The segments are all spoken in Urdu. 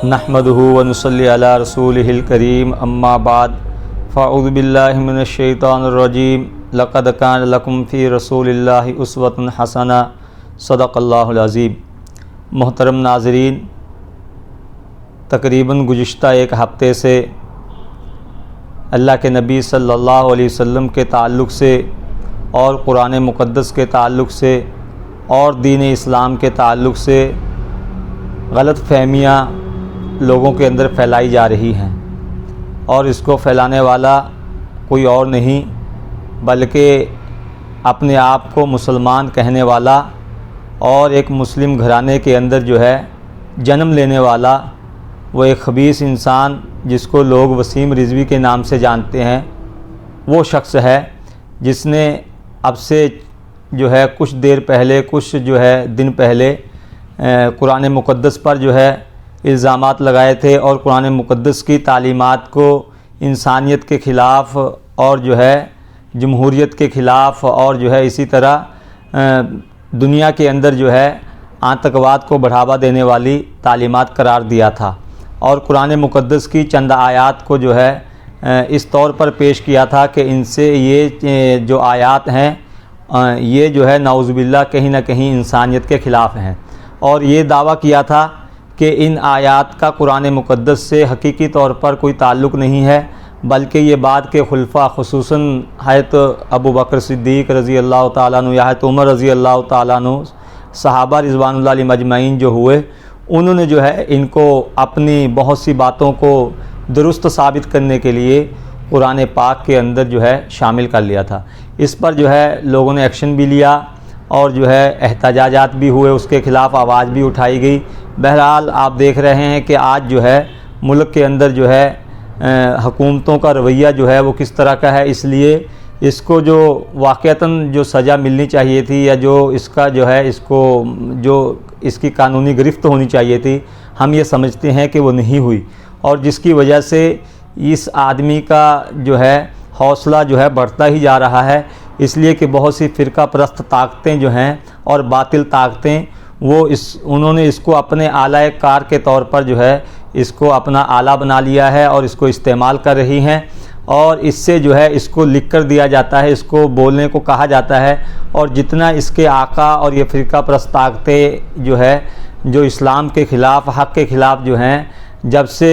نحمده ونصلی علی رسولہ الکریم اما بعد فاعوذ باللہ من الشیطان الرجیم لقد کان لکم فی رسول اللہ اسوۃ حسنہ صدق اللہ العظیم۔ محترم ناظرین، تقریباً گزشتہ ایک ہفتے سے اللہ کے نبی صلی اللہ علیہ وسلم کے تعلق سے اور قرآن مقدس کے تعلق سے اور دین اسلام کے تعلق سے غلط فہمیاں لوگوں کے اندر پھیلائی جا رہی ہیں، اور اس کو پھیلانے والا کوئی اور نہیں بلکہ اپنے آپ کو مسلمان کہنے والا اور ایک مسلم گھرانے کے اندر جو ہے جنم لینے والا وہ ایک خبیث انسان جس کو لوگ وسیم رضوی کے نام سے جانتے ہیں، وہ شخص ہے جس نے اب سے جو ہے کچھ دیر پہلے دن پہلے قرآن مقدس پر جو ہے الزامات لگائے تھے، اور قرآن مقدس کی تعلیمات کو انسانیت کے خلاف اور جو ہے جمہوریت کے خلاف اور جو ہے اسی طرح دنیا کے اندر جو ہے آتنکواد کو بڑھاوا دینے والی تعلیمات قرار دیا تھا، اور قرآن مقدس کی چند آیات کو جو ہے اس طور پر پیش کیا تھا کہ ان سے یہ جو آیات ہیں یہ جو ہے نعوذ باللہ کہیں نہ کہیں انسانیت کے خلاف ہیں، اور یہ دعویٰ کیا تھا کہ ان آیات کا قرآن مقدس سے حقیقی طور پر کوئی تعلق نہیں ہے، بلکہ یہ بعد کے خلفاء خصوصاً حضرت ابو بکر صدیق رضی اللہ تعالیٰ عنہ یا حضرت عمر رضی اللہ تعالیٰ عنہ صحابہ رضوان اللہ علیہم اجمعین جو ہوئے، انہوں نے جو ہے ان کو اپنی بہت سی باتوں کو درست ثابت کرنے کے لیے قرآن پاک کے اندر جو ہے شامل کر لیا تھا۔ اس پر جو ہے لوگوں نے ایکشن بھی لیا اور جو ہے احتجاجات بھی ہوئے، اس کے خلاف آواز بھی اٹھائی گئی۔ بہرحال آپ دیکھ رہے ہیں کہ آج جو ہے ملک کے اندر جو ہے حکومتوں کا رویہ جو ہے وہ کس طرح کا ہے، اس لیے اس کو جو واقعتاً جو سزا ملنی چاہیے تھی یا جو اس کا جو ہے اس کی قانونی گرفت ہونی چاہیے تھی، ہم یہ سمجھتے ہیں کہ وہ نہیں ہوئی، اور جس کی وجہ سے اس آدمی کا جو ہے حوصلہ جو ہے بڑھتا ہی جا رہا ہے، اس لیے کہ بہت سی فرقہ پرست طاقتیں جو ہیں اور باطل طاقتیں انہوں نے اس کو اپنے آلہ کار کے طور پر جو ہے اس کو اپنا آلہ بنا لیا ہے اور اس کو استعمال کر رہی ہیں، اور اس سے جو ہے اس کو لکھ کر دیا جاتا ہے، اس کو بولنے کو کہا جاتا ہے، اور جتنا اس کے آقا اور یہ فرقہ پرست طاقتیں جو ہے جو اسلام کے خلاف حق کے خلاف جو ہیں، جب سے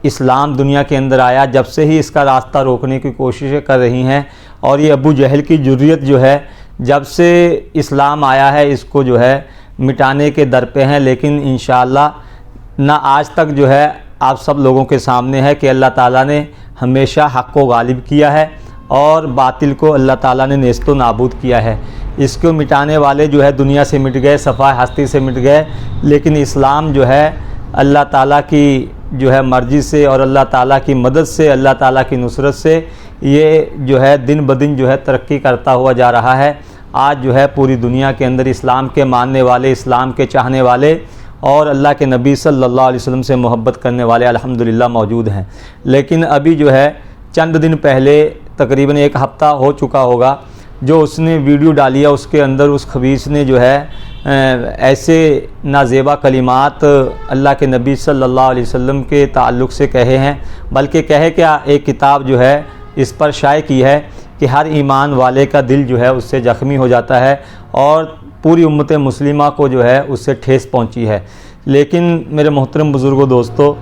اسلام دنیا کے اندر آیا جب سے ہی اس کا راستہ روکنے کی کوششیں کر رہی ہیں، اور یہ ابو جہل کی جرئت جو ہے جب سے اسلام آیا ہے اس کو جو ہے مٹانے کے در پہ ہیں، لیکن انشاءاللہ نہ آج تک جو ہے آپ سب لوگوں کے سامنے ہے کہ اللہ تعالیٰ نے ہمیشہ حق کو غالب کیا ہے اور باطل کو اللہ تعالیٰ نے نیست و نابود کیا ہے۔ اس کو مٹانے والے جو ہے دنیا سے مٹ گئے، صفحہ ہستی سے مٹ گئے، لیکن اسلام جو ہے اللہ تعالیٰ کی جو ہے مرضی سے اور اللہ تعالیٰ کی مدد سے، اللہ تعالیٰ کی نصرت سے یہ جو ہے دن بدن جو ہے ترقی کرتا ہوا جا رہا ہے۔ آج جو ہے پوری دنیا کے اندر اسلام کے ماننے والے، اسلام کے چاہنے والے اور اللہ کے نبی صلی اللہ علیہ وسلم سے محبت کرنے والے الحمدللہ موجود ہیں، لیکن ابھی جو ہے چند دن پہلے تقریباً ایک ہفتہ ہو چکا ہوگا جو اس نے ویڈیو ڈالی ہے، اس کے اندر اس خبیث نے جو ہے ایسے نازیبا کلمات اللہ کے نبی صلی اللہ علیہ وسلم کے تعلق سے کہے ہیں، بلکہ کہے کیا ایک کتاب جو ہے اس پر شائع کی ہے کہ ہر ایمان والے کا دل جو ہے اس سے زخمی ہو جاتا ہے، اور پوری امت مسلمہ کو جو ہے اس سے ٹھیس پہنچی ہے۔ لیکن میرے محترم بزرگوں دوستو،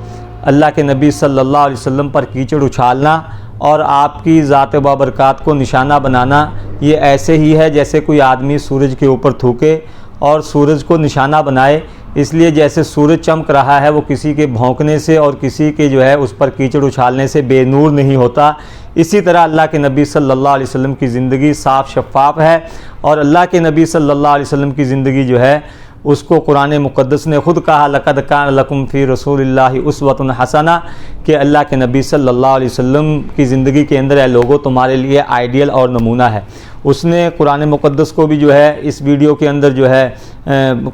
اللہ کے نبی صلی اللہ علیہ وسلم پر کیچڑ اچھالنا اور آپ کی ذات بابرکات کو نشانہ بنانا یہ ایسے ہی ہے جیسے کوئی آدمی سورج کے اوپر تھوکے اور سورج کو نشانہ بنائے، اس لیے جیسے سورج چمک رہا ہے وہ کسی کے بھونکنے سے اور کسی کے جو ہے اس پر کیچڑ اچھالنے سے بے نور نہیں ہوتا، اسی طرح اللہ کے نبی صلی اللہ علیہ وسلم کی زندگی صاف شفاف ہے، اور اللہ کے نبی صلی اللہ علیہ وسلم کی زندگی جو ہے اس کو قرآن مقدس نے خود کہا لقد کان لکم فی رسول اللہ اسوۃ حسنہ، کہ اللہ کے نبی صلی اللہ علیہ وسلم کی زندگی کے اندر اے لوگوں تمہارے لیے آئیڈیل اور نمونہ ہے۔ اس نے قرآن مقدس کو بھی جو ہے اس ویڈیو کے اندر جو ہے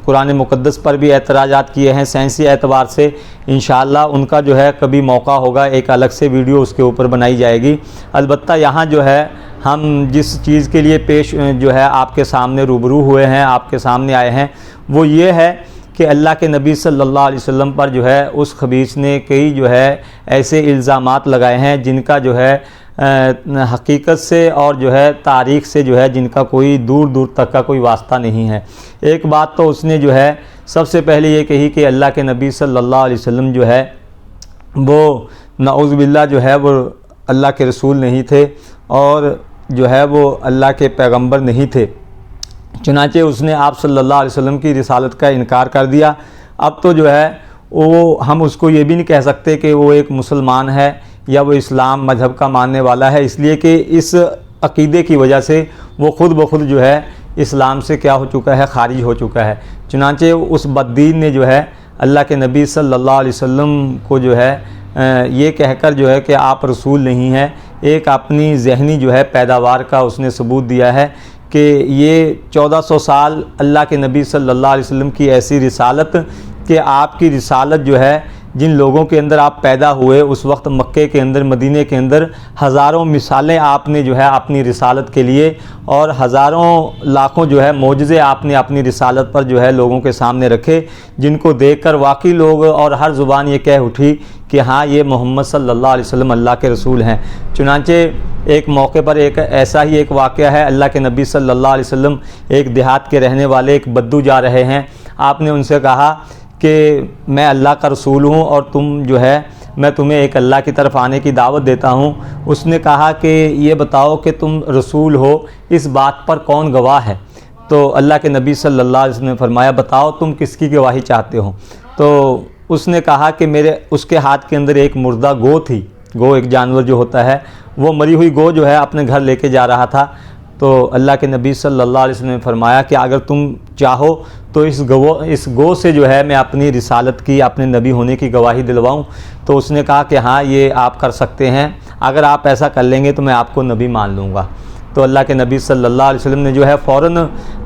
قرآن مقدس پر بھی اعتراضات کیے ہیں سائنسی اعتبار سے، انشاءاللہ ان کا جو ہے کبھی موقع ہوگا ایک الگ سے ویڈیو اس کے اوپر بنائی جائے گی۔ البتہ یہاں جو ہے ہم جس چیز کے لیے پیش جو ہے آپ کے سامنے روبرو ہوئے ہیں، آپ کے سامنے آئے ہیں، وہ یہ ہے کہ اللہ کے نبی صلی اللہ علیہ وسلم پر جو ہے اس خبیث نے کئی جو ہے ایسے الزامات لگائے ہیں جن کا جو ہے حقیقت سے اور جو ہے تاریخ سے جو ہے جن کا کوئی دور دور تک کا کوئی واسطہ نہیں ہے۔ ایک بات تو اس نے جو ہے سب سے پہلے یہ کہی کہ اللہ کے نبی صلی اللہ علیہ وسلم جو ہے وہ نعوذ باللہ جو ہے وہ اللہ کے رسول نہیں تھے اور جو ہے وہ اللہ کے پیغمبر نہیں تھے۔ چنانچہ اس نے آپ صلی اللہ علیہ وسلم کی رسالت کا انکار کر دیا۔ اب تو جو ہے وہ ہم اس کو یہ بھی نہیں کہہ سکتے کہ وہ ایک مسلمان ہے یا وہ اسلام مذہب کا ماننے والا ہے، اس لیے کہ اس عقیدے کی وجہ سے وہ خود بخود جو ہے اسلام سے کیا ہو چکا ہے، خارج ہو چکا ہے۔ چنانچہ اس بددین نے جو ہے اللہ کے نبی صلی اللہ علیہ وسلم کو جو ہے یہ کہہ کر جو ہے کہ آپ رسول نہیں ہیں، ایک اپنی ذہنی جو ہے پیداوار کا اس نے ثبوت دیا ہے کہ یہ 1400 سال اللہ کے نبی صلی اللہ علیہ وسلم کی ایسی رسالت کہ آپ کی رسالت جو ہے جن لوگوں کے اندر آپ پیدا ہوئے اس وقت مکے کے اندر، مدینے کے اندر ہزاروں مثالیں آپ نے جو ہے اپنی رسالت کے لیے اور ہزاروں لاکھوں جو ہے معجزے آپ نے اپنی رسالت پر جو ہے لوگوں کے سامنے رکھے، جن کو دیکھ کر واقعی لوگ اور ہر زبان یہ کہہ اٹھی کہ ہاں یہ محمد صلی اللہ علیہ وسلم اللہ کے رسول ہیں۔ چنانچہ ایک موقع پر ایک ایسا ہی ایک واقعہ ہے، اللہ کے نبی صلی اللہ علیہ وسلم ایک دیہات کے رہنے والے ایک بدو جا رہے ہیں، آپ نے ان سے کہا کہ میں اللہ کا رسول ہوں اور تم جو ہے میں تمہیں ایک اللہ کی طرف آنے کی دعوت دیتا ہوں۔ اس نے کہا کہ یہ بتاؤ کہ تم رسول ہو اس بات پر کون گواہ ہے؟ تو اللہ کے نبی صلی اللہ علیہ وسلم نے فرمایا بتاؤ تم کس کی گواہی چاہتے ہو؟ تو اس نے کہا کہ اس کے ہاتھ کے اندر ایک مردہ گو تھی، گو ایک جانور جو ہوتا ہے، وہ مری ہوئی گو جو ہے اپنے گھر لے کے جا رہا تھا۔ تو اللہ کے نبی صلی اللہ علیہ وسلم نے فرمایا کہ اگر تم چاہو تو اس گو سے جو ہے میں اپنی رسالت کی، اپنے نبی ہونے کی گواہی دلواؤں؟ تو اس نے کہا کہ ہاں یہ آپ کر سکتے ہیں، اگر آپ ایسا کر لیں گے تو میں آپ کو نبی مان لوں گا۔ تو اللہ کے نبی صلی اللہ علیہ وسلم نے جو ہے فوراً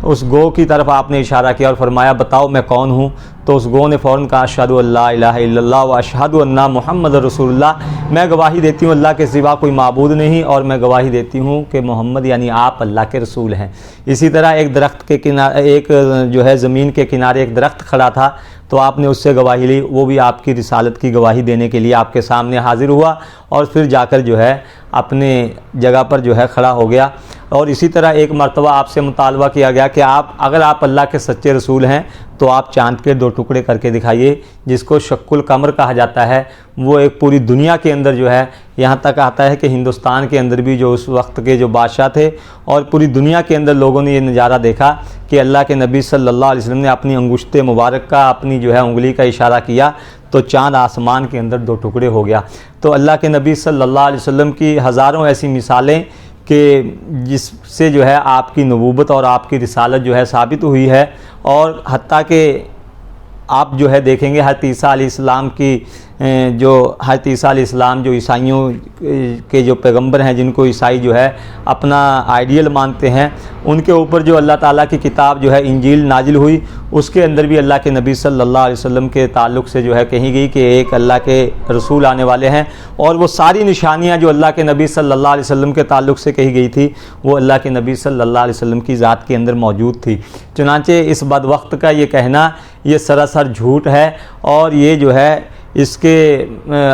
اس گو کی طرف آپ نے اشارہ کیا اور فرمایا بتاؤ میں کون ہوں؟ تو اس گو نے فوراً کہا اشہد ان لا الہ الا اللہ و اشہد ان محمد رسول اللہ، میں گواہی دیتی ہوں اللہ کے سوا کوئی معبود نہیں اور میں گواہی دیتی ہوں کہ محمد یعنی آپ اللہ کے رسول ہیں۔ اسی طرح ایک درخت کے کنارے، ایک جو ہے زمین کے کنارے ایک درخت کھڑا تھا، تو آپ نے اس سے گواہی لی، وہ بھی آپ کی رسالت کی گواہی دینے کے لیے آپ کے سامنے حاضر ہوا اور پھر جا کر جو ہے اپنے جگہ پر جو ہے کھڑا ہو گیا۔ اور اسی طرح ایک مرتبہ آپ سے مطالبہ کیا گیا کہ اگر آپ اللہ کے سچے رسول ہیں تو آپ چاند کے 2 ٹکڑے کر کے دکھائیے، جس کو شق القمر کہا جاتا ہے۔ وہ ایک پوری دنیا کے اندر جو ہے یہاں تک آتا ہے کہ ہندوستان کے اندر بھی جو اس وقت کے جو بادشاہ تھے اور پوری دنیا کے اندر لوگوں نے یہ نظارہ دیکھا کہ اللہ کے نبی صلی اللہ علیہ وسلم نے اپنی انگشت مبارک کا، اپنی جو ہے انگلی کا اشارہ کیا تو چاند آسمان کے اندر 2 ٹکڑے ہو گیا۔ تو اللہ کے نبی صلی اللہ علیہ وسلم کی ہزاروں ایسی مثالیں کہ جس سے جو ہے آپ کی نبوت اور آپ کی رسالت جو ہے ثابت ہوئی ہے، اور حتیٰ کہ آپ جو ہے دیکھیں گے حضرت عیسیٰ علیہ السلام کی حضرت عیسیٰ علیہ السلام جو عیسائیوں کے جو پیغمبر ہیں، جن کو عیسائی جو ہے اپنا آئیڈیل مانتے ہیں، ان کے اوپر جو اللہ تعالیٰ کی کتاب جو ہے انجیل نازل ہوئی، اس کے اندر بھی اللہ کے نبی صلی اللہ علیہ وسلم کے تعلق سے جو ہے کہی گئی کہ ایک اللہ کے رسول آنے والے ہیں، اور وہ ساری نشانیاں جو اللہ کے نبی صلی اللہ علیہ وسلم کے تعلق سے کہی گئی تھی وہ اللہ کے نبی صلی اللہ علیہ وسلم کی ذات کے اندر موجود تھی۔ چنانچہ اس بدوقت کا یہ کہنا یہ سراسر جھوٹ ہے، اور یہ جو ہے اس کے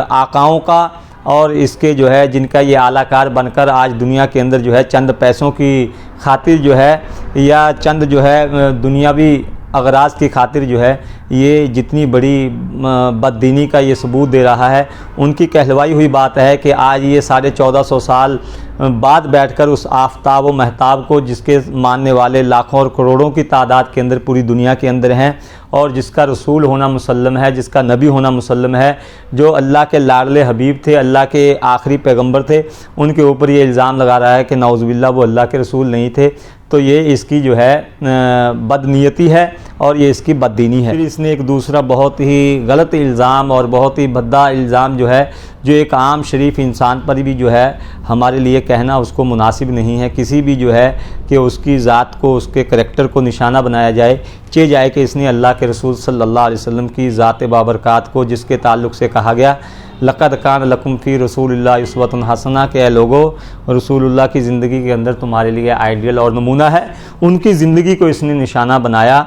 آقاؤں کا اور اس کے جو ہے جن کا یہ اعلیٰ کار بن کر آج دنیا کے اندر جو ہے چند پیسوں کی خاطر جو ہے یا چند جو ہے دنیاوی اغراض کی خاطر جو ہے یہ جتنی بڑی بددینی کا یہ ثبوت دے رہا ہے، ان کی کہلوائی ہوئی بات ہے کہ آج یہ 1450 سال بعد بیٹھ کر اس آفتاب و مہتاب کو، جس کے ماننے والے لاکھوں اور کروڑوں کی تعداد کے اندر پوری دنیا کے اندر ہیں، اور جس کا رسول ہونا مسلم ہے، جس کا نبی ہونا مسلم ہے، جو اللہ کے لاڈلے حبیب تھے، اللہ کے آخری پیغمبر تھے، ان کے اوپر یہ الزام لگا رہا ہے کہ نعوذ باللہ وہ اللہ کے رسول نہیں تھے، تو یہ اس کی جو ہے بدنیتی ہے اور یہ اس کی بددینی ہے۔ پھر اس نے ایک دوسرا بہت ہی غلط الزام اور بہت ہی بھدا الزام جو ہے جو ایک عام شریف انسان پر بھی جو ہے ہمارے لیے کہنا اس کو مناسب نہیں ہے. کسی بھی جو ہے کہ اس کی ذات کو، اس کے کریکٹر کو نشانہ بنایا جائے کہ اس نے اللہ کے رسول صلی اللہ علیہ وسلم کی ذات بابرکات کو، جس کے تعلق سے کہا گیا لقد کان لکم فی رسول اللہ اسوۃ حسنہ، کہ اے لوگو رسول اللہ کی زندگی کے اندر تمہارے لیے آئیڈیل اور نمونہ ہے. ان کی زندگی کو اس نے نشانہ بنایا.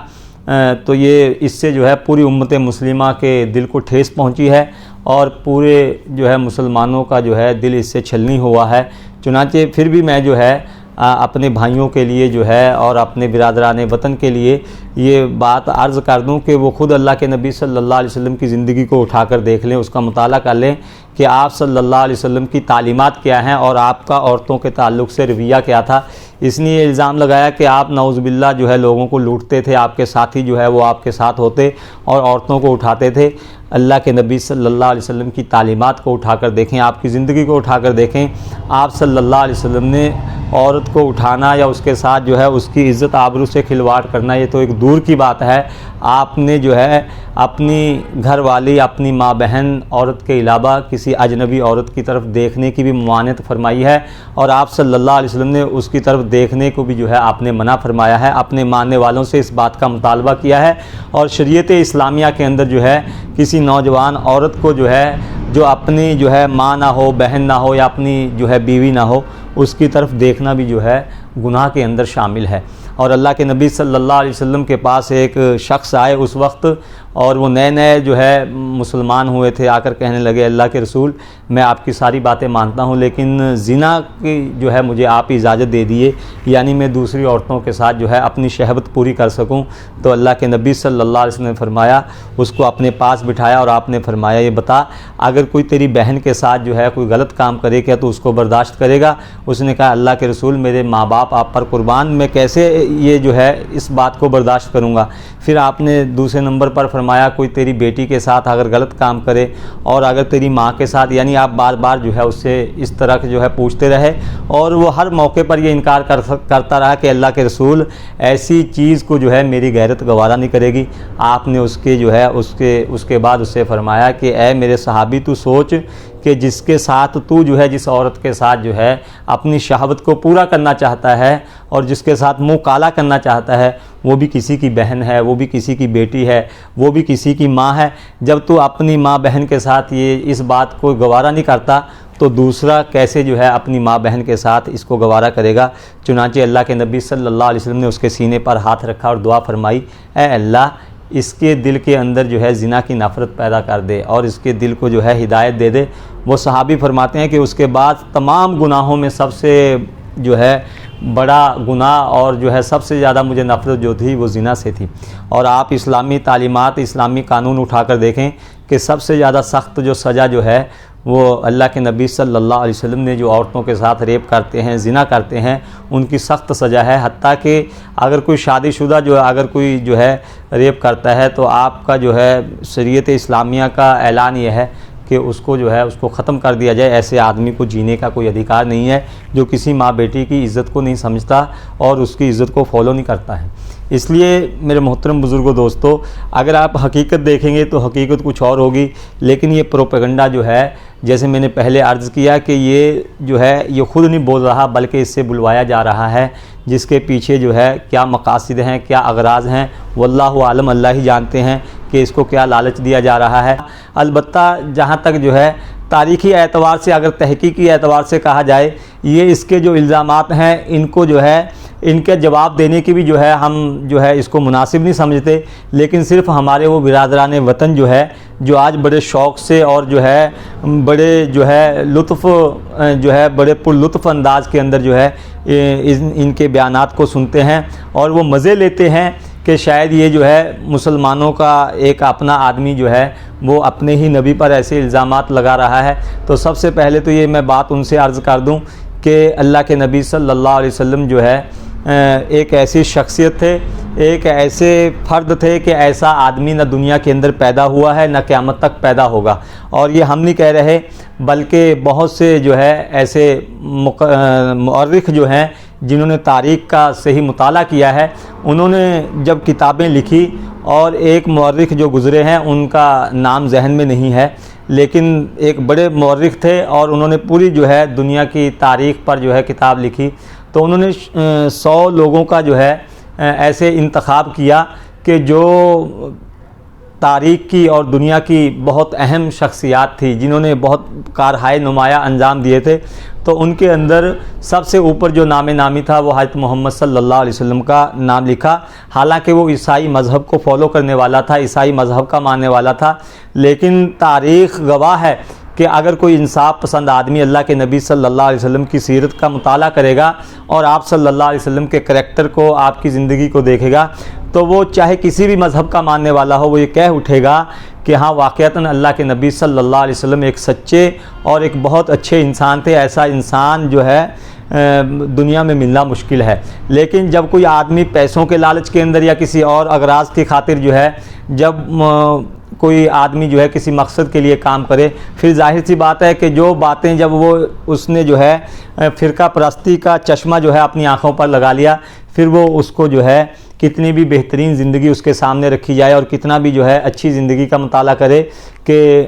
تو یہ اس سے جو ہے پوری امت مسلمہ کے دل کو ٹھیس پہنچی ہے اور پورے جو ہے مسلمانوں کا جو ہے دل اس سے چھلنی ہوا ہے. چنانچہ پھر بھی میں جو ہے اپنے بھائیوں کے لیے جو ہے اور اپنے برادران وطن کے لیے یہ بات عرض کر دوں کہ وہ خود اللہ کے نبی صلی اللہ علیہ وسلم کی زندگی کو اٹھا کر دیکھ لیں، اس کا مطالعہ کر لیں کہ آپ صلی اللہ علیہ وسلم کی تعلیمات کیا ہیں اور آپ کا عورتوں کے تعلق سے رویہ کیا تھا. اس نے یہ الزام لگایا کہ آپ نعوذ باللہ جو ہے لوگوں کو لوٹتے تھے، آپ کے ساتھی جو ہے وہ آپ کے ساتھ ہوتے اور عورتوں کو اٹھاتے تھے. اللہ کے نبی صلی اللہ علیہ وسلم کی تعلیمات کو اٹھا کر دیکھیں، آپ کی زندگی کو اٹھا کر دیکھیں. آپ صلی اللہ علیہ وسلم نے عورت کو اٹھانا یا اس کے ساتھ جو ہے اس کی عزت آبرو سے کھلواڑ کرنا یہ تو ایک دور کی بات ہے. آپ نے جو ہے اپنی گھر والی، اپنی ماں بہن عورت کے علاوہ کسی اجنبی عورت کی طرف دیکھنے کی بھی ممانعت فرمائی ہے اور آپ صلی اللہ علیہ وسلم نے اس کی طرف دیکھنے کو بھی جو ہے آپ نے منع فرمایا ہے. اپنے ماننے والوں سے اس بات کا مطالبہ کیا ہے اور شریعت اسلامیہ کے اندر جو ہے کسی نوجوان عورت کو جو ہے جو اپنی جو ہے ماں نہ ہو، بہن نہ ہو یا اپنی جو ہے بیوی نہ ہو، اس کی طرف دیکھنا بھی جو ہے گناہ کے اندر شامل ہے. اور اللہ کے نبی صلی اللہ علیہ وسلم کے پاس ایک شخص آئے اس وقت اور وہ نئے جو ہے مسلمان ہوئے تھے، آ کر کہنے لگے اللہ کے رسول میں آپ کی ساری باتیں مانتا ہوں لیکن زنا کی جو ہے مجھے آپ اجازت دے دیے، یعنی میں دوسری عورتوں کے ساتھ جو ہے اپنی شہوت پوری کر سکوں. تو اللہ کے نبی صلی اللہ علیہ وسلم نے فرمایا، اس کو اپنے پاس بٹھایا اور آپ نے فرمایا یہ بتا اگر کوئی تیری بہن کے ساتھ جو ہے کوئی غلط کام کرے کیا تو اس کو برداشت کرے گا؟ اس نے کہا اللہ کے رسول میرے ماں باپ آپ پر قربان، میں کیسے یہ جو ہے اس بات کو برداشت کروں گا؟ پھر آپ نے دوسرے نمبر پر فرمایا کوئی تیری بیٹی کے ساتھ اگر غلط کام کرے اور اگر تیری ماں کے ساتھ، یعنی آپ بار بار جو ہے اس سے اس طرح جو ہے پوچھتے رہے اور وہ ہر موقع پر یہ انکار کرتا رہا کہ اللہ کے رسول ایسی چیز کو جو ہے میری غیرت گوارا نہیں کرے گی. آپ نے اس کے جو ہے اس کے بعد اس سے فرمایا کہ اے میرے صحابی تو سوچ کہ جس کے ساتھ تو جو ہے جس عورت کے ساتھ جو ہے اپنی شہوت کو پورا کرنا چاہتا ہے اور جس کے ساتھ منہ کالا کرنا چاہتا ہے وہ بھی کسی کی بہن ہے، وہ بھی کسی کی بیٹی ہے، وہ بھی کسی کی ماں ہے. جب تو اپنی ماں بہن کے ساتھ یہ اس بات کو گوارا نہیں کرتا تو دوسرا کیسے جو ہے اپنی ماں بہن کے ساتھ اس کو گوارا کرے گا؟ چنانچہ اللہ کے نبی صلی اللہ علیہ وسلم نے اس کے سینے پر ہاتھ رکھا اور دعا فرمائی، اے اللہ اس کے دل کے اندر جو ہے زنا کی نفرت پیدا کر دے اور اس کے دل کو جو ہے ہدایت دے دے. وہ صحابی فرماتے ہیں کہ اس کے بعد تمام گناہوں میں سب سے جو ہے بڑا گناہ اور جو ہے سب سے زیادہ مجھے نفرت جو تھی وہ زنا سے تھی. اور آپ اسلامی تعلیمات، اسلامی قانون اٹھا کر دیکھیں کہ سب سے زیادہ سخت جو سزا جو ہے وہ اللہ کے نبی صلی اللہ علیہ وسلم نے جو عورتوں کے ساتھ ریپ کرتے ہیں، زنا کرتے ہیں، ان کی سخت سزا ہے. حتیٰ کہ اگر کوئی شادی شدہ جو ہے اگر کوئی جو ہے ریپ کرتا ہے تو آپ کا جو ہے شریعت اسلامیہ کا اعلان یہ ہے کہ اس کو جو ہے اس کو ختم کر دیا جائے. ایسے آدمی کو جینے کا کوئی ادھیکار نہیں ہے جو کسی ماں بیٹی کی عزت کو نہیں سمجھتا اور اس کی عزت کو فالو نہیں کرتا ہے. اس لیے میرے محترم بزرگوں دوستو، اگر آپ حقیقت دیکھیں گے تو حقیقت کچھ اور ہوگی، لیکن یہ پروپیگنڈا جو ہے جیسے میں نے پہلے عرض کیا کہ یہ جو ہے یہ خود نہیں بول رہا بلکہ اس سے بلوایا جا رہا ہے، جس کے پیچھے جو ہے کیا مقاصد ہیں، کیا اغراض ہیں، واللہ عالم، اللہ ہی جانتے ہیں کہ اس کو کیا لالچ دیا جا رہا ہے. البتہ جہاں تک جو ہے تاریخی اعتبار سے، اگر تحقیقی اعتبار سے کہا جائے، یہ اس کے جو الزامات ہیں ان کو جو ہے ان کے جواب دینے کی بھی جو ہے ہم جو ہے اس کو مناسب نہیں سمجھتے، لیکن صرف ہمارے وہ برادران وطن جو ہے جو آج بڑے شوق سے اور جو ہے بڑے جو ہے لطف جو ہے بڑے پر لطف انداز کے اندر جو ہے ان کے بیانات کو سنتے ہیں اور وہ مزے لیتے ہیں کہ شاید یہ جو ہے مسلمانوں کا ایک اپنا آدمی جو ہے وہ اپنے ہی نبی پر ایسے الزامات لگا رہا ہے. تو سب سے پہلے تو یہ میں بات ان سے عرض کر دوں کہ اللہ کے نبی صلی اللہ علیہ وسلم جو ہے ایک ایسی شخصیت تھے، ایک ایسے فرد تھے کہ ایسا آدمی نہ دنیا کے اندر پیدا ہوا ہے نہ قیامت تک پیدا ہوگا. اور یہ ہم نہیں کہہ رہے بلکہ بہت سے جو ہے ایسے مورخ جو ہیں جنہوں نے تاریخ کا صحیح مطالعہ کیا ہے، انہوں نے جب کتابیں لکھی اور ایک مورخ جو گزرے ہیں ان کا نام ذہن میں نہیں ہے لیکن ایک بڑے مورخ تھے اور انہوں نے پوری جو ہے دنیا کی تاریخ پر جو ہے کتاب لکھی. تو انہوں نے 100 لوگوں کا جو ہے ایسے انتخاب کیا کہ جو تاریخ کی اور دنیا کی بہت اہم شخصیات تھی، جنہوں نے بہت کارہائے نمایاں انجام دیے تھے. تو ان کے اندر سب سے اوپر جو نام نامی تھا وہ حضرت محمد صلی اللہ علیہ وسلم کا نام لکھا. حالانکہ وہ عیسائی مذہب کو فالو کرنے والا تھا، عیسائی مذہب کا ماننے والا تھا، لیکن تاریخ گواہ ہے کہ اگر کوئی انصاف پسند آدمی اللہ کے نبی صلی اللہ علیہ وسلم کی سیرت کا مطالعہ کرے گا اور آپ صلی اللہ علیہ وسلم کے کریکٹر کو، آپ کی زندگی کو دیکھے گا، تو وہ چاہے کسی بھی مذہب کا ماننے والا ہو، وہ یہ کہہ اٹھے گا کہ ہاں واقعتاً اللہ کے نبی صلی اللہ علیہ وسلم ایک سچے اور ایک بہت اچھے انسان تھے. ایسا انسان جو ہے دنیا میں ملنا مشکل ہے. لیکن جب کوئی آدمی پیسوں کے لالچ کے اندر یا کسی اور اغراض کی خاطر جو ہے جب کوئی آدمی جو ہے کسی مقصد کے لیے کام کرے، پھر ظاہر سی بات ہے کہ جو باتیں جب اس نے جو ہے فرقہ پرستی کا چشمہ جو ہے اپنی آنکھوں پر لگا لیا، پھر وہ اس کو جو ہے کتنی بھی بہترین زندگی اس کے سامنے رکھی جائے اور کتنا بھی جو ہے اچھی زندگی کا مطالعہ کرے، کہ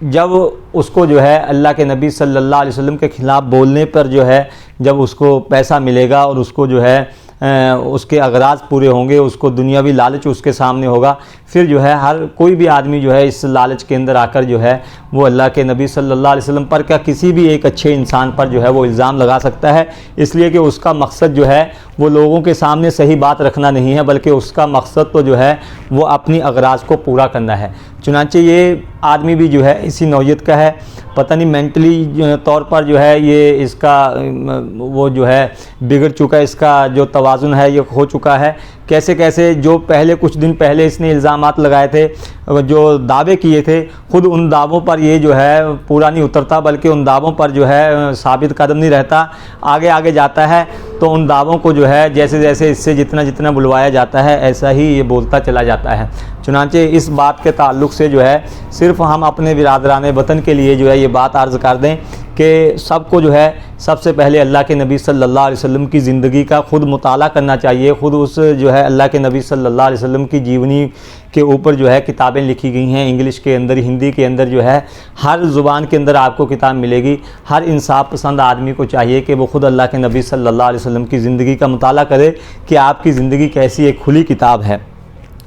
جب اس کو جو ہے اللہ کے نبی صلی اللہ علیہ وسلم کے خلاف بولنے پر جو ہے جب اس کو پیسہ ملے گا اور اس کو جو ہے اس کے اغراض پورے ہوں گے، اس کو دنیاوی لالچ اس کے سامنے ہوگا، پھر جو ہے ہر کوئی بھی آدمی جو ہے اس لالچ کے اندر آ کر جو ہے وہ اللہ کے نبی صلی اللہ علیہ وسلم پر کیا کسی بھی ایک اچھے انسان پر جو ہے وہ الزام لگا سکتا ہے. اس لیے کہ اس کا مقصد جو ہے وہ لوگوں کے سامنے صحیح بات رکھنا نہیں ہے، بلکہ اس کا مقصد تو جو ہے وہ اپنی اغراض کو پورا کرنا ہے. چنانچہ یہ آدمی بھی جو ہے اسی نوعیت کا ہے. پتہ نہیں مینٹلی طور پر جو ہے یہ اس کا وہ جو ہے بگڑ چکا ہے، اس کا جو توازن ہے یہ کھو چکا ہے. کیسے جو پہلے کچھ دن پہلے اس نے الزامات لگائے تھے، جو دعوے کیے تھے، خود ان دعووں پر یہ جو ہے پورا نہیں اترتا، بلکہ ان دعووں پر جو ہے ثابت قدم نہیں رہتا، آگے جاتا ہے. تو ان دعووں کو جو ہے جیسے اس سے جتنا بلوایا جاتا ہے ایسا ہی یہ بولتا چلا جاتا ہے. چنانچہ اس بات کے تعلق سے جو ہے صرف ہم اپنے برادران وطن کے لیے جو ہے یہ بات عرض کر دیں کہ سب کو جو ہے سب سے پہلے اللہ کے نبی صلی اللہ علیہ وسلم کی زندگی کا خود مطالعہ کرنا چاہیے. خود اس جو ہے اللہ کے نبی صلی اللہ علیہ وسلم کی جیونی کے اوپر جو ہے کتابیں لکھی گئی ہیں، انگلش کے اندر، ہندی کے اندر، جو ہے ہر زبان کے اندر آپ کو کتاب ملے گی. ہر انصاف پسند آدمی کو چاہیے کہ وہ خود اللہ کے نبی صلی اللہ علیہ وسلم کی زندگی کا مطالعہ کرے کہ آپ کی زندگی کیسی ایک کھلی کتاب ہے.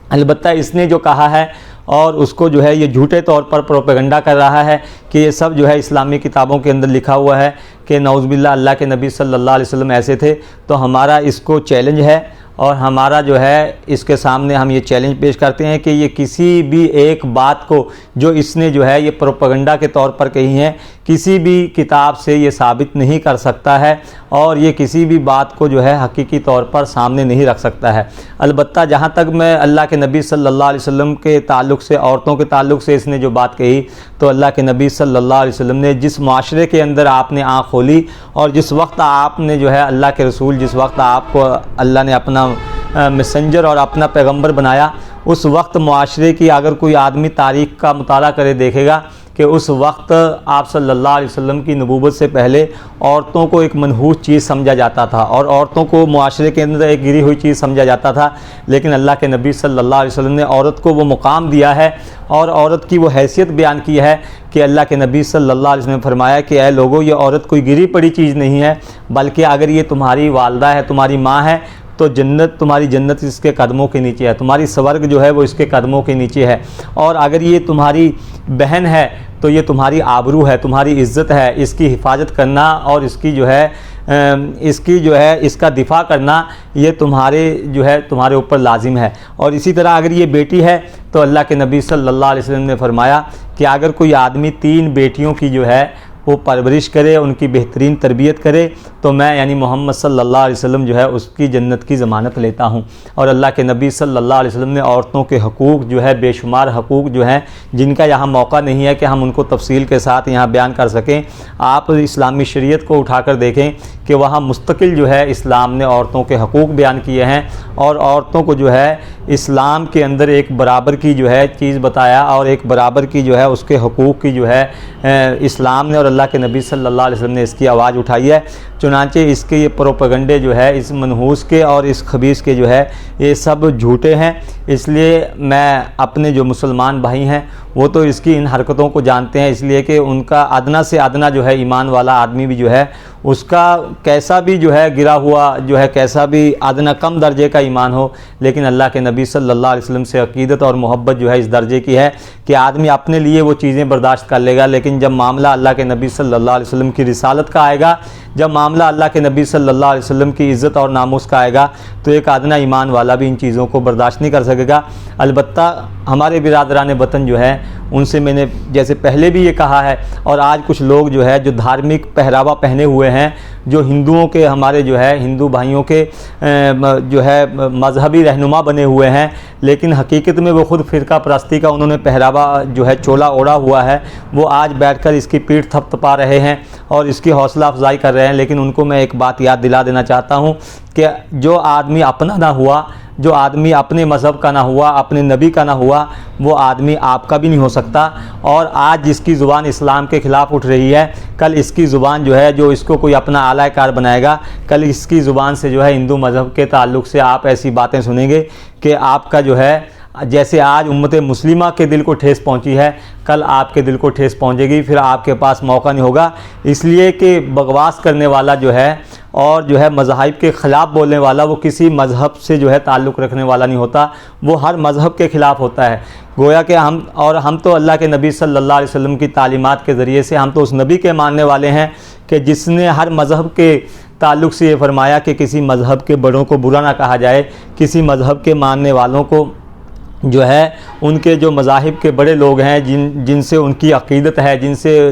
البتہ اس نے جو کہا ہے اور اس کو جو ہے یہ جھوٹے طور پر پروپیگنڈا کر رہا ہے کہ یہ سب جو ہے اسلامی کتابوں کے اندر لکھا ہوا ہے کہ نعوذ باللہ اللہ کے نبی صلی اللہ علیہ وسلم ایسے تھے. تو ہمارا اس کو چیلنج ہے اور ہمارا جو ہے اس کے سامنے ہم یہ چیلنج پیش کرتے ہیں کہ یہ کسی بھی ایک بات کو جو اس نے جو ہے یہ پروپیگنڈا کے طور پر کہی ہے کسی بھی کتاب سے یہ ثابت نہیں کر سکتا ہے اور یہ کسی بھی بات کو جو ہے حقیقی طور پر سامنے نہیں رکھ سکتا ہے. البتہ جہاں تک میں اللہ کے نبی صلی اللہ علیہ وسلم کے تعلق سے، عورتوں کے تعلق سے اس نے جو بات کہی، تو اللہ کے نبی صلی اللہ علیہ وسلم نے جس معاشرے کے اندر آپ نے آنکھ کھولی اور جس وقت آپ نے جو ہے اللہ کے رسول، جس وقت آپ کو اللہ نے اپنا میسنجر اور اپنا پیغمبر بنایا، اس وقت معاشرے کی اگر کوئی آدمی تاریخ کا مطالعہ کرے دیکھے گا کہ اس وقت آپ صلی اللہ علیہ وسلم کی نبوت سے پہلے عورتوں کو ایک منحوس چیز سمجھا جاتا تھا اور عورتوں کو معاشرے کے اندر ایک گری ہوئی چیز سمجھا جاتا تھا. لیکن اللہ کے نبی صلی اللہ علیہ وسلم نے عورت کو وہ مقام دیا ہے اور عورت کی وہ حیثیت بیان کی ہے کہ اللہ کے نبی صلی اللہ علیہ وسلم نے فرمایا کہ اے لوگو، یہ عورت کوئی گری پڑی چیز نہیں ہے، بلکہ اگر یہ تمہاری والدہ ہے، تمہاری ماں ہے، تو جنت، تمہاری جنت اس کے قدموں کے نیچے ہے، تمہاری سورگ جو ہے وہ اس کے قدموں کے نیچے ہے. اور اگر یہ تمہاری بہن ہے تو یہ تمہاری آبرو ہے، تمہاری عزت ہے. اس کی حفاظت کرنا اور اس کی جو ہے اس کا دفاع کرنا یہ تمہارے اوپر لازم ہے. اور اسی طرح اگر یہ بیٹی ہے تو اللہ کے نبی صلی اللہ علیہ وسلم نے فرمایا کہ اگر کوئی آدمی 3 بیٹیوں کی جو ہے وہ پرورش کرے، ان کی بہترین تربیت کرے، تو میں یعنی محمد صلی اللہ علیہ وسلم جو ہے اس کی جنت کی ضمانت لیتا ہوں. اور اللہ کے نبی صلی اللہ علیہ وسلم نے عورتوں کے حقوق جو ہے، بے شمار حقوق جو ہیں، جن کا یہاں موقع نہیں ہے کہ ہم ان کو تفصیل کے ساتھ یہاں بیان کر سکیں. آپ اسلامی شریعت کو اٹھا کر دیکھیں کہ وہاں مستقل جو ہے اسلام نے عورتوں کے حقوق بیان کیے ہیں اور عورتوں کو جو ہے اسلام کے اندر ایک برابر کی جو ہے چیز بتایا اور ایک برابر کی جو ہے اس کے حقوق کی جو ہے اسلام نے اور اللہ کے نبی صلی اللہ علیہ وسلم نے اس کی آواز اٹھائی ہے. چنانچہ اس کے یہ پروپیگنڈے جو ہے اس منحوس کے اور اس خبیث کے جو ہے یہ سب جھوٹے ہیں۔ اس لیے میں اپنے جو مسلمان بھائی ہیں وہ تو اس کی ان حرکتوں کو جانتے ہیں، اس لیے کہ ان کا ادنا سے ادنا جو ہے ایمان والا آدمی بھی جو ہے اس کا کیسا بھی جو ہے گرا ہوا جو ہے کیسا بھی ادنا کم درجے کا ایمان ہو، لیکن اللہ کے نبی صلی اللہ علیہ وسلم سے عقیدت اور محبت جو ہے اس درجے کی ہے کہ آدمی اپنے لیے وہ چیزیں برداشت کر لے گا، لیکن جب معاملہ اللہ کے نبی صلی اللہ علیہ وسلم کی رسالت کا آئے گا، جب معاملہ اللہ کے نبی صلی اللہ علیہ وسلم کی عزت اور ناموس کا آئے گا تو ایک ادنا ایمان والا بھی ان چیزوں کو برداشت نہیں کر سکے گا۔ البتہ ہمارے برادران وطن جو ہے ان سے میں نے جیسے پہلے بھی یہ کہا ہے، اور آج کچھ لوگ جو ہے جو دھارمک پہراوا پہنے ہوئے ہیں، جو ہندوؤں کے ہمارے جو ہے ہندو بھائیوں کے جو ہے مذہبی رہنما بنے ہوئے ہیں، لیکن حقیقت میں وہ خود فرقہ پرستی کا انہوں نے پہراوا جو ہے چولا اوڑا ہوا ہے، وہ آج بیٹھ کر اس کی پیٹھ تھپ تھپا رہے ہیں اور اس کی حوصلہ افزائی کر رہے ہیں۔ لیکن ان کو میں ایک بات یاد دلا دینا چاہتا ہوں کہ جو آدمی اپنا نہ ہوا، جو آدمی اپنے مذہب کا نہ ہوا، اپنے نبی کا نہ ہوا، وہ آدمی آپ کا بھی نہیں ہو سکتا۔ اور آج جس کی زبان اسلام کے خلاف اٹھ رہی ہے، کل اس کی زبان جو ہے جو اس کو کوئی اپنا اعلی کار بنائے گا، کل اس کی زبان سے جو ہے ہندو مذہب کے تعلق سے آپ ایسی باتیں سنیں گے کہ آپ کا جو ہے جیسے آج امت مسلمہ کے دل کو ٹھیس پہنچی ہے، کل آپ کے دل کو ٹھیس پہنچے گی، پھر آپ کے پاس موقع نہیں ہوگا۔ اس لیے کہ بکواس کرنے والا جو ہے اور جو ہے مذاہب کے خلاف بولنے والا وہ کسی مذہب سے جو ہے تعلق رکھنے والا نہیں ہوتا، وہ ہر مذہب کے خلاف ہوتا ہے۔ گویا کہ ہم تو اللہ کے نبی صلی اللہ علیہ وسلم کی تعلیمات کے ذریعے سے ہم تو اس نبی کے ماننے والے ہیں کہ جس نے ہر مذہب کے تعلق سے یہ فرمایا کہ کسی مذہب کے بڑوں کو برا نہ کہا جائے، کسی مذہب کے ماننے والوں کو جو ہے ان کے جو مذاہب کے بڑے لوگ ہیں جن سے ان کی عقیدت ہے،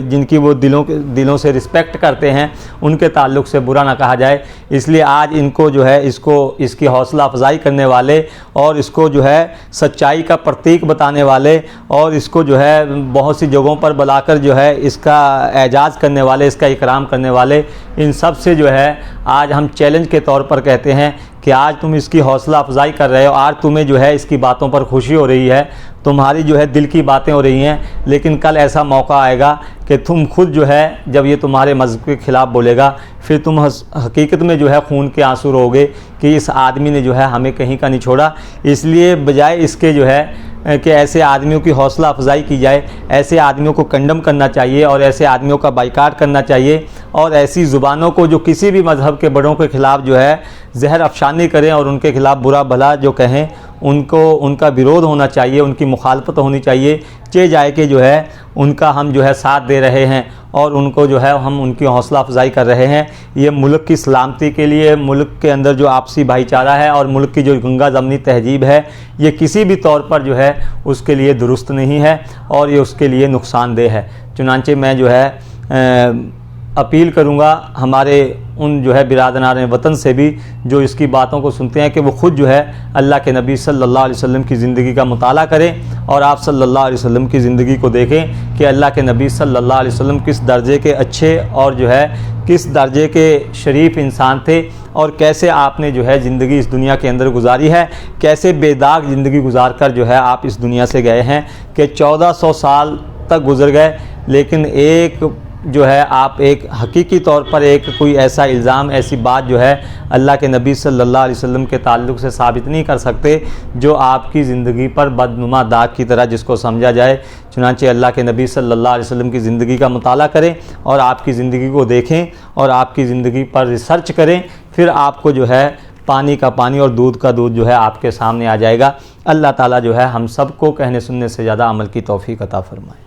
جن کی وہ دلوں سے رسپیکٹ کرتے ہیں، ان کے تعلق سے برا نہ کہا جائے۔ اس لیے آج ان کو جو ہے اس کی حوصلہ افزائی کرنے والے اور اس کو جو ہے سچائی کا پرتیک بتانے والے اور اس کو جو ہے بہت سی جگہوں پر بلا کر جو ہے اس کا اعزاز کرنے والے، اس کا اکرام کرنے والے، ان سب سے جو ہے آج ہم چیلنج کے طور پر کہتے ہیں کہ آج تم اس کی حوصلہ افزائی کر رہے ہو، آج تمہیں جو ہے اس کی باتوں پر خوشی ہو رہی ہے، تمہاری جو ہے دل کی باتیں ہو رہی ہیں، لیکن کل ایسا موقع آئے گا کہ تم خود جو ہے جب یہ تمہارے مذہب کے خلاف بولے گا، پھر تم حقیقت میں جو ہے خون کے آنسو روگے کہ اس آدمی نے جو ہے ہمیں کہیں کا نہیں چھوڑا۔ اس لیے بجائے اس کے جو ہے کہ ایسے آدمیوں کی حوصلہ افزائی کی جائے، ایسے آدمیوں کو کنڈم کرنا چاہیے اور ایسے آدمیوں کا بائیکاٹ کرنا چاہیے، اور ایسی زبانوں کو جو کسی بھی مذہب کے بڑوں کے خلاف جو ہے زہر افشانی کریں اور ان کے خلاف برا بھلا جو کہیں، ان کا بیرودھ ہونا چاہیے، ان کی مخالفت ہونی چاہیے، جائے کہ جو ہے ان کا ہم جو ہے ساتھ دے رہے ہیں اور ان کو جو ہے ہم ان کی حوصلہ افزائی کر رہے ہیں۔ یہ ملک کی سلامتی کے لیے، ملک کے اندر جو آپسی بھائی چارہ ہے اور ملک کی جو گنگا ضمنی تہذیب ہے، یہ کسی بھی طور پر جو ہے اس کے لیے درست نہیں ہے اور یہ اس کے لیے نقصان دہ ہے۔ چنانچہ میں جو ہے اپیل کروں گا ہمارے ان جو ہے برادران وطن سے بھی جو اس کی باتوں کو سنتے ہیں کہ وہ خود جو ہے اللہ کے نبی صلی اللہ علیہ وسلم کی زندگی کا مطالعہ کریں اور آپ صلی اللہ علیہ وسلم کی زندگی کو دیکھیں کہ اللہ کے نبی صلی اللہ علیہ وسلم کس درجے کے اچھے اور جو ہے کس درجے کے شریف انسان تھے اور کیسے آپ نے جو ہے زندگی اس دنیا کے اندر گزاری ہے، کیسے بے داغ زندگی گزار کر جو ہے آپ اس دنیا سے گئے ہیں کہ 1400 سال تک گزر گئے، لیکن ایک جو ہے آپ ایک حقیقی طور پر ایک کوئی ایسا الزام، ایسی بات جو ہے اللہ کے نبی صلی اللہ علیہ وسلم کے تعلق سے ثابت نہیں کر سکتے جو آپ کی زندگی پر بدنما داغ کی طرح جس کو سمجھا جائے۔ چنانچہ اللہ کے نبی صلی اللہ علیہ وسلم کی زندگی کا مطالعہ کریں اور آپ کی زندگی کو دیکھیں اور آپ کی زندگی پر ریسرچ کریں، پھر آپ کو جو ہے پانی کا پانی اور دودھ کا دودھ جو ہے آپ کے سامنے آ جائے گا۔ اللہ تعالیٰ جو ہے ہم سب کو کہنے سننے سے زیادہ عمل کی توفیق عطا فرمائے۔